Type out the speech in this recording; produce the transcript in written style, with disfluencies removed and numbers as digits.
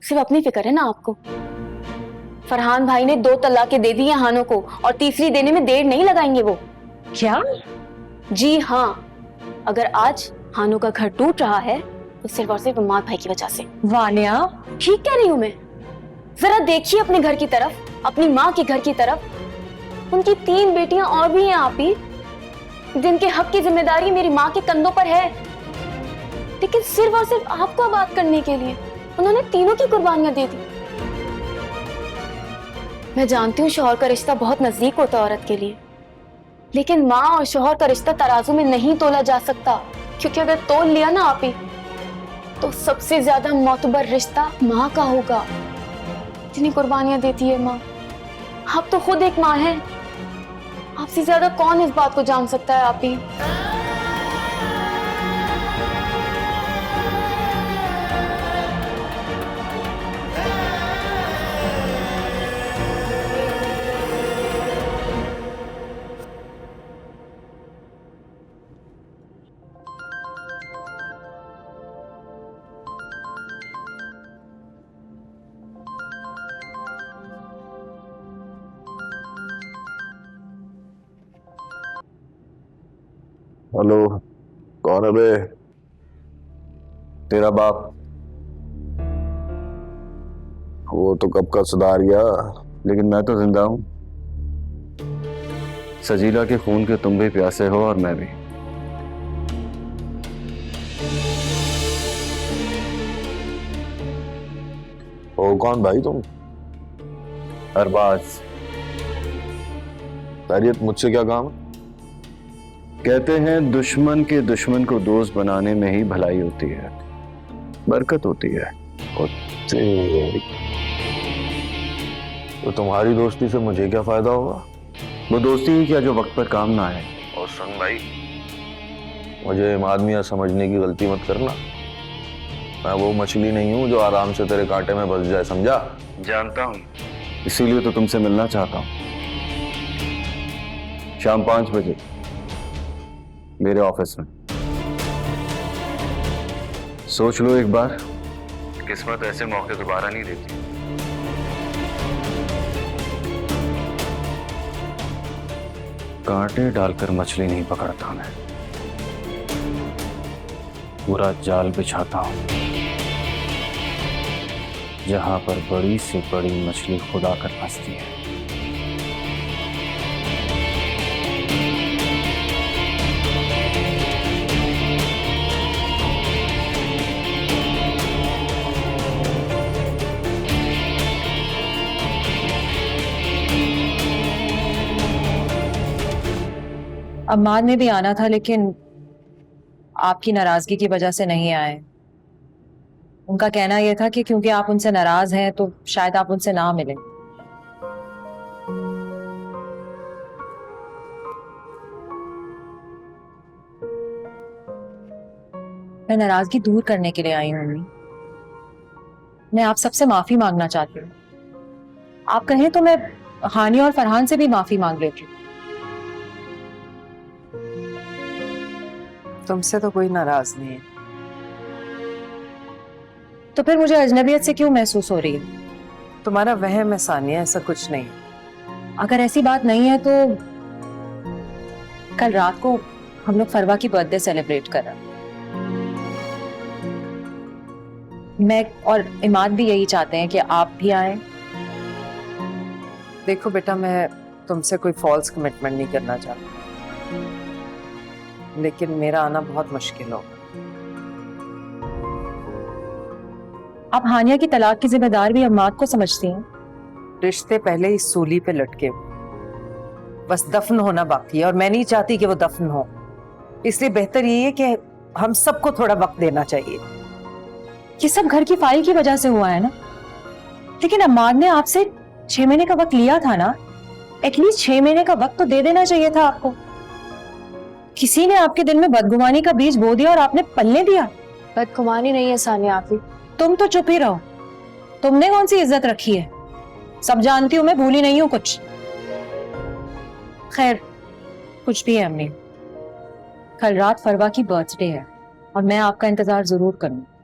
सिर्फ अपनी फिक्र है ना आपको। फरहान भाई ने 2 तलाकें दे दी हैं हानो को, और तीसरी देने में देर नहीं लगाएंगे वो। क्या? जी हाँ, अगर आज हानो का घर टूट रहा है तो सिर्फ और सिर्फ इमाद भाई की वजह से। वानिया, ठीक कह रही हूं मैं। जरा देखिए अपने घर की तरफ, अपनी माँ के घर की तरफ। उनकी 3 बेटियां और भी हैं आप ही, जिनके हक की जिम्मेदारी मेरी माँ के कंधों पर है। लेकिन सिर्फ और सिर्फ आपको आबाद करने के लिए उन्होंने तीनों की कुर्बानियां दे दी। मैं जानती हूँ शौहर का रिश्ता बहुत नजदीक होता है औरत के लिए, लेकिन माँ और शौहर का रिश्ता तराजू में नहीं तोला जा सकता, क्योंकि अगर तोल लिया ना आप ही तो सबसे ज्यादा मोतबर रिश्ता माँ का होगा। इतनी कुर्बानियां देती है माँ। आप तो खुद एक माँ हैं, आपसे ज्यादा कौन इस बात को जान सकता है आप ही। हेलो, कौन है बे? तेरा बाप? वो तो कब का सुधार गया, लेकिन मैं तो जिंदा हूं। सजीला के खून के तुम भी प्यासे हो और मैं भी। हो कौन भाई तुम? अरबाज। खैरियत, मुझसे क्या काम है? कहते हैं दुश्मन के दुश्मन को दोस्त बनाने में ही भलाई होती है, बरकत होती है। तो तुम्हारी दोस्ती से मुझे क्या फायदा होगा? वो दोस्ती ही क्या जो वक्त पर काम ना आए। और सुन भाई, मुझे इमाद मियां समझने की गलती मत करना। मैं वो मछली नहीं हूं जो आराम से तेरे कांटे में बस जाए, समझा? जानता हूं, इसीलिए तो तुमसे मिलना चाहता हूं। शाम 5 बजे मेरे ऑफिस में। सोच लो एक बार, किस्मत ऐसे मौके दोबारा नहीं देती। कांटे डालकर मछली नहीं पकड़ता मैं, पूरा जाल बिछाता हूं, जहां पर बड़ी से बड़ी मछली खुदा कर फंसती है। अम्माद ने भी आना था, लेकिन आपकी नाराजगी की वजह से नहीं आए। उनका कहना यह था कि क्योंकि आप उनसे नाराज हैं तो शायद आप उनसे ना मिलें। मैं नाराजगी दूर करने के लिए आई हूं अम्मी। मैं आप सबसे माफी मांगना चाहती हूँ। आप कहें तो मैं हानी और फरहान से भी माफी मांग लेती हूँ। तुमसे तो कोई नाराज नहीं है। तो फिर मुझे अजनबियत से क्यों महसूस हो रही है? तुम्हारा वहम है सानिया, ऐसा कुछ नहीं है। अगर ऐसी बात नहीं है तो कल रात को हम लोग फरवा की बर्थडे सेलिब्रेट कर रहे हैं। मैं और इमाद भी यही चाहते हैं कि आप भी आए। देखो बेटा, मैं तुमसे कोई फॉल्स कमिटमेंट नहीं करना चाहती, लेकिन मेरा आना बहुत मुश्किल होगा। आप हानिया की तलाक की जिम्मेदार भी अम्माद को समझती हैं। रिश्ते पहले ही सूली पे लटके, बस दफन होना बाकी है, और मैं नहीं चाहती कि वो दफन हो। इसलिए बेहतर यही है कि हम सबको थोड़ा वक्त देना चाहिए। ये सब घर की फाइल की वजह से हुआ है ना, लेकिन अम्माद ने आपसे 6 महीने का वक्त लिया था ना। एटलीस्ट 6 महीने का वक्त तो दे देना चाहिए था आपको। किसी ने आपके दिल में बदगुमानी का बीज बो दिया और आपने पलने दिया। बदगुमानी नहीं है सानिया आप ही। तुम तो चुप ही रहो। तुमने कौन सी इज्जत रखी है? सब जानती हूं मैं, भूली नहीं हूं कुछ। खैर, कुछ भी है अम्मी, कल रात फरवा की बर्थडे है और मैं आपका इंतजार जरूर करूंगी।